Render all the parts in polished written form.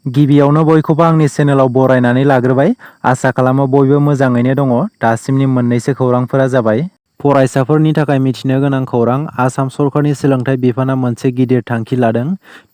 गिबियावनो बयखौबो आंनि चेनेलाव बरायनानै लाग्रोबाय। आसा खालामो बयबो मोजाङैनो दङ। दासिमनि मोननैसो खौरांफोरा जाबाय। फरायसाफोरनि थाखाय मिथिनो गोनां खौरां। आसाम सरकारनि सोलोंथाइ बिफाना मोनसे गिदिर थांखि लादों।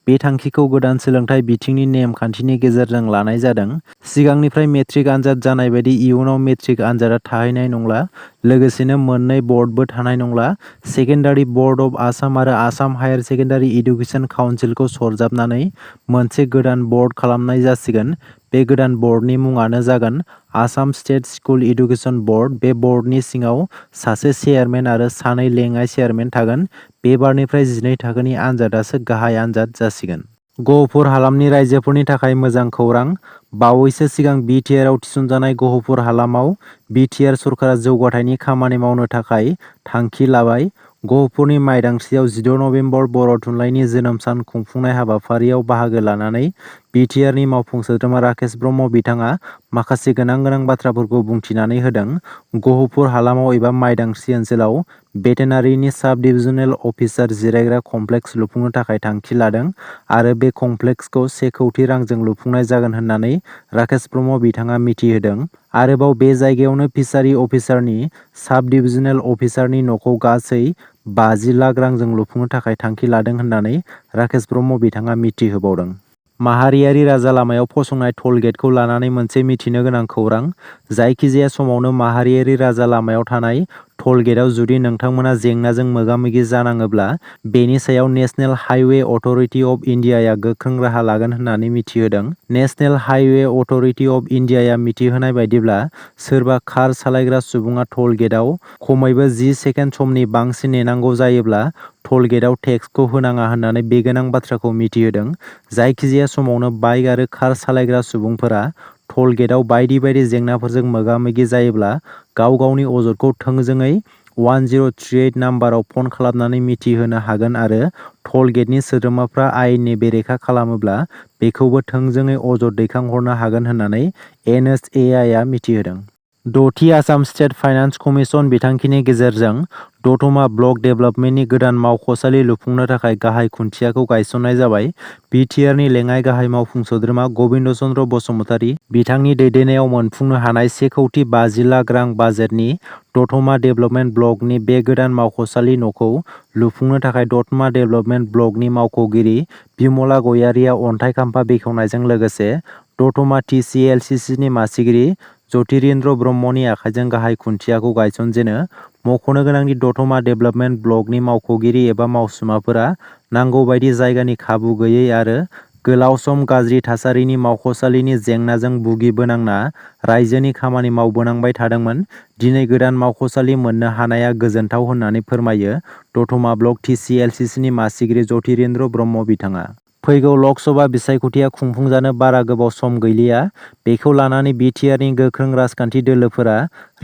बे थांखिखौ गोदान सोलोंथाइ बिथिंनि नेम खान्थिनि गेजेरजों लानाय जादों। सिगांनिफ्राय मेट्रिक आनजाद जानाय बायदि इयुनाव मेट्रिक आनजादा थाहैनाय नंला। लोगोसेनो मोननै बर्डबो थानाय नंला। सेकेन्डारि बर्ड अफ आसाम आरो आसाम हायार सेकेन्डारि इडुकेसन काउन्सिलखौ सरजाबनानै मोनसे गोदान बर्ड खालामनाय जासिगोन। बे गोदान बर्डनि मुङानो जागोन Assam state school education board. बे बर्डनि सिङाव सासे चेयारमेन आरो सानै लेङाइ चेयारमेन थागोन। बे बारनिफ्राय 12 थाखोनि आनजादासो गाहाय आनजाद जासिगोन। गहपुर हालामनि रायजोफोरनि थाखाय मोजां खौरां। बावैसो सिगां बि.टि.आर. आव थिसनजानाय गहपुर हालामाव बि.टि.आर. सरकारा जौगाथायनि खामानि मावनो थाखाय थांखि लाबाय। गहपुरनि मायदांस्रियाव 16 नबेम्बर बर' थुनलाइनि जोनोम सान खुंफुंनाय हाबाफारियाव बाहागो लानानै बि.टि.आर.नि मावफुं सोद्रोमा राकेश ब्रह्म बिथाङा माखासे गोनां बाथ्राफोरखौ बुंथिनानै होदों। गहपुर हालामाव एबा मायदांस्रि ओनसोलाव भेटेनारिनि साब डिभिजनेल अफिसार जिरायग्रा कमप्लेक्स लुफुंनो थाखाय थांखि लादों आरो बे कमप्लेक्सखौ 1 कौटि रांजों लुफुंनाय जागोन होननानै राकेश ब्रह्म बिथाङा मिथिहोदों। आरोबाव बे जायगायावनो फिसारि अफिसारनि साब डिभिजनेल अफिसारनि न'खौ गासै 50 लाख रांजों लुफुंनो थाखाय थांखि लादों होननानै राकेश ब्रह्म बिथाङा मिथिहोबावदों। माहारियारि राजा लामायाव फसंनाय टल गेटखौ लानानै मोनसे मिथिनो गोनां खौरां। जायखिजाया समावनो माहारियारि राजा लामायाव थानाय टल गेटआव जुदि नोंथांमोना जेंनाजों मोगा-मोगि जानाङोब्ला बेनि सायाव नेशनेल हाइवे अथरिटि अफ इन्डियाया गोख्रों राहा लागोन होननानै मिथिहोदों। नेशनेल हाइवे अथरिटि अफ इन्डियाया मिथिहोनाय बायदिब्ला सोरबा कार सालायग्रा सुबुङा टल गेटआव खमैबो 10 सेकेन्ड समनि बांसिन नेनांगौ जायोब्ला टल गेटआव टेक्सखौ होनाङा होननानै बे गोनां बाथ्राखौ मिथिहोदों। जायखिजाया समावनो बाइक आरो कार सालायग्रा सुबुंफोरा टल गेटआव बायदि जेंनाफोरजों मोगा-मोगि जायोब्ला गाव गावनि अजदखौ थोंजोङै 1038 नाम्बाराव फन खालामनानै मिथिहोनो हागोन आरो टल गेटनि सोद्रोमाफ्रा आयेननि बेरेखा खालामोब्ला बेखौबो थोंजोङै अजद दैखांहरनो हागोन होननानै एन.एइच.ए.आइ. आ मिथिहोदों। 6थि आसाम स्टेट फाइनान्स कमिसन बिथांखिनि गेजेरजों दतमा ब्लक डेभेलपमेन्टनि गोदान मावख'सालि लुफुंनो थाखाय गाहाय खुन्थियाखौ गायसननाय जाबाय। बि.टि.आर.नि लेङाइ गाहाय मावफुं सोद्रोमा गबिन्द चन्द्र बसुमतारी बिथांनि दैदेननायाव मोनफुंनो हानाय 1 कौटि 50 लाख रां बाजेटनि दतमा डेभेलपमेन्ट ब्लकनि बे गोदान मावख'सालि न'खौ लुफुंनो थाखाय दतमा डेभेलपमेन्ट ब्लकनि मावख'गिरि बिमला गयारिया अन्थाइ खाम्फा बेखेवनायजों लोगोसे दतमा टि.सि.एल.सि.सि. नि मासिगिरि ज्यतिरिन्द्र ब्रह्मनि आखाइजों गाहाय खुन्थियाखौ गायसनजेनो। मख'नो गोनांदि दतमा डेभेलपमेन्ट ब्लकनि मावख'गिरि एबा मावसुमाफोरा नांगौ बायदि जायगानि खाबु गैयै आरो गोलाव सम गाज्रि थासारिनि मावख'सालिनि जेंनाजों भुगिबोनांना रायजोनि खामानि मावबोनांबाय थादोंमोन। दिनै गोदान मावख'सालि मोननो हानाया गोजोनथाव होननानै फोरमायो दतमा ब्लक टि.सि.एल.सि.सि. नि मासिगिरि ज्यतिरिन्द्र ब्रह्म बिथाङा। फैगौ लकसभा बिसायख'थिया खुंफुंजानो बारा गोबाव सम गैलिया। बेखौ लानानै बि.टि.आर.नि गोख्रों राजखान्थि दोलोफोरा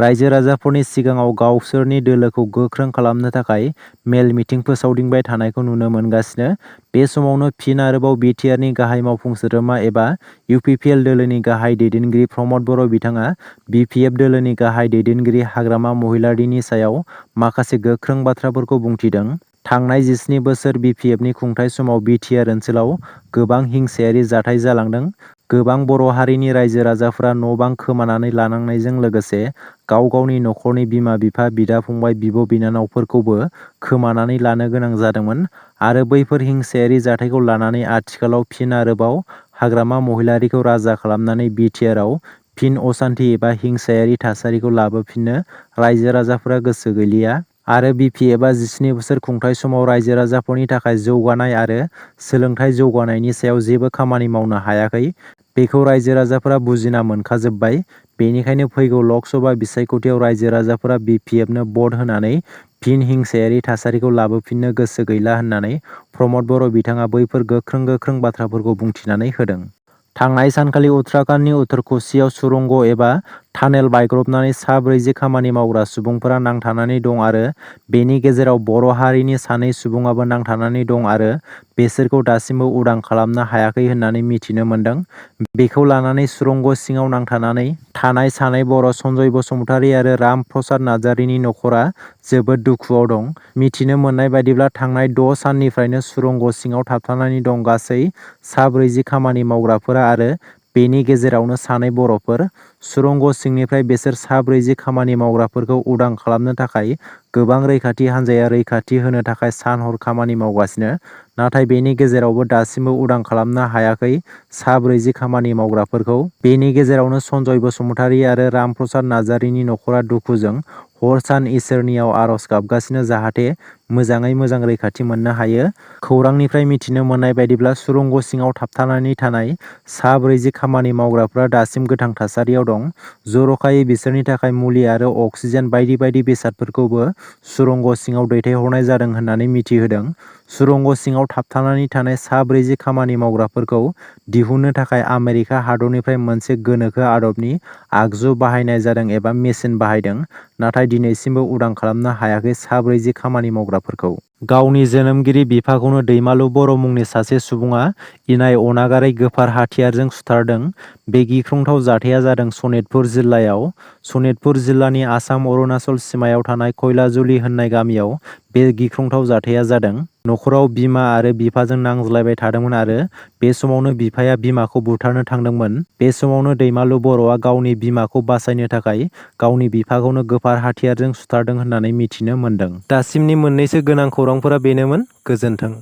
रायजो-राजाफोरनि सिगाङाव गावसोरनि दोलोखौ गोख्रों खालामनो थाखाय मेल मिटिं फोसावदिंबाय थानायखौ नुनो मोनगासिनो। बे समावनो फिन आरोबाव बि.टि.आर.नि गाहाय मावफुं सोद्रोमा एबा इउ.पि.पि.एल. दोलोनि गाहाय दैदेनगिरि प्रमद बर' बिथाङा बि.पि.एफ. दोलोनि गाहाय दैदेनगिरि हाग्रामा महिलारीनि सायाव माखासे गोख्रों बाथ्राफोरखौ बुंथिदों। थांनाय 17 बोसोर बि.पि.एफ.नि खुंथाइ समाव बि.टि.आर. ओनसोलाव गोबां हिंसायारि जाथाय जालांदों। गोबां बर' हारिनि रायजो-राजाफोरा न'-बां खोमानानै लानांनायजों लोगोसे गाव गावनि नखरनि बिमा-बिफा, बिदा-फंबाय, बिब'-बिनानावफोरखौबो खोमानानै लानो गोनां जादोंमोन आरो बैफोर हिंसायारि जाथायखौ लानानै आथिखालाव फिन आरोबाव हाग्रामा महिलारीखौ राजा खालामनानै बि.टि.आर.आव फिन असान्थि एबा हिंसायारि थासारिखौ लाबोफिननो रायजो-राजाफोरा गोसो गैलिया आरो बि.पि.एफ.आ 17 बोसोर खुंथाइ समाव रायजो-राजाफोरनि थाखाय जौगानाय आरो सोलोंथाइ जौगानायनि सायाव जेबो खामानि मावनो हायाखै। बेखौ रायजो-राजाफोरा बुजिना मोनखाजोब्बाय। बेनिखायनो फैगौ लकसभा बिसायख'थियाव रायजो-राजाफोरा बि.पि.एफ.नो भट होनानै फिन हिंसायारि थासारिखौ लाबोफिननो गोसो गैला होननानै प्रमद बर' बिथाङा बैफोर गोख्रों बाथ्राफोरखौ बुंथिनानै होदों। थांनाय सानखालि उत्तराखन्डनि उत्तरकुशीआव सुरंग एबा टानेल बायग्रबनानै सा 40 खामानि मावग्रा सुबुंफोरा नांथानानै दं आरो बेनि गेजेराव बर' हारिनि सानै सुबुङाबो नांथानानै दं आरो बेसोरखौ दासिमबो उदां खालामनो हायाखै होननानै मिथिनो मोन्दों। बेखौ लानानै सुरंग सिङाव नांथानानै थानाय सानै बर' सनजय बसुमतारी आरो राम प्रसाद नार्जारीनि नखरा जोबोद दुखुआव दं। मिथिनो मोननाय बायदिब्ला थांनाय 6 साननिफ्रायनो सुरंग सिङाव थाबथानानै दं गासै सा 40 खामानि मावग्राफोरा आरो बेनि गेजेरावनो सानै बर'फोर। सुरंग सिंनिफ्राय बेसोर सा 40 खामानि मावग्राफोरखौ उदां खालामनो थाखाय गोबां रैखाथि हान्जाया रैखाथि होनो थाखाय सान-हर खामानि मावगासिनो। नाथाय बेनि गेजेरावबो दासिमबो उदां खालामनो हायाखै सा 40 खामानि मावग्राफोरखौ। बेनि गेजेरावनो सनजय बसुमतारी आरो राम प्रसाद नार्जारीनि नखरा दुखुजों हर-सान इसोरनियाव आरज गाबगासिनो जाहाथे मोजाङै मोजां रैखाथि मोननो हायो। खौरांनिफ्राय मिथिनो मोननाय बायदिब्ला सुरंग सिङाव थाबथानानै थानाय सा 40 खामानि मावग्राफोरा दासिम गोथां थासारियाव दं। जर'खायै बिसोरनि थाखाय मुलि आरो अक्सिजेन बायदि बायदि बेसादफोरखौबो सुरंग सिङाव दैथायहरनाय जादों होननानै मिथिहोदों। सुरंग सिङाव थाबथानानै थानाय सा 40 खामानि मावग्राफोरखौ दिहुननो थाखाय आमेरिका हादरनिफ्राय मोनसे गोनोखो आदबनि आगजु बाहायनाय जादों एबा मेसिन बाहायदों। नाथाय दिनैसिमबो उदां खालामनो हायाखै सा 40 खामानि मावग्राफोरखौ। गावनि जोनोमगिरि बिफाखौनो दैमालु बर' मुंनि सासे सुबुङा इनाय अनागारै गोफार हाथियारजों सुथारदों। बे गिख्रंथाव जाथाया जादों सनितपुर जिल्लायाव। सनितपुर जिल्लानि आसाम-अरुनाचल सिमायाव थानाय खयलाजुलि होननाय गामियाव बे गिख्रंथाव जाथाया जादों। नखराव बिमा आरो बिफाजों नांज्लायबाय थादोंमोन आरो बे समावनो बिफाया बिमाखौ बुथारनो थांदोंमोन। बे समावनो दैमालु बर'आ गावनि बिमाखौ बासायनो थाखाय गावनि बिफाखौनो गोफार हाथियारजों सुथारदों होननानै मिथिनो मोन्दों। दासिमनि मोननैसो गोनां खौरांफोरा बेनोमोन। गोजोन्थों।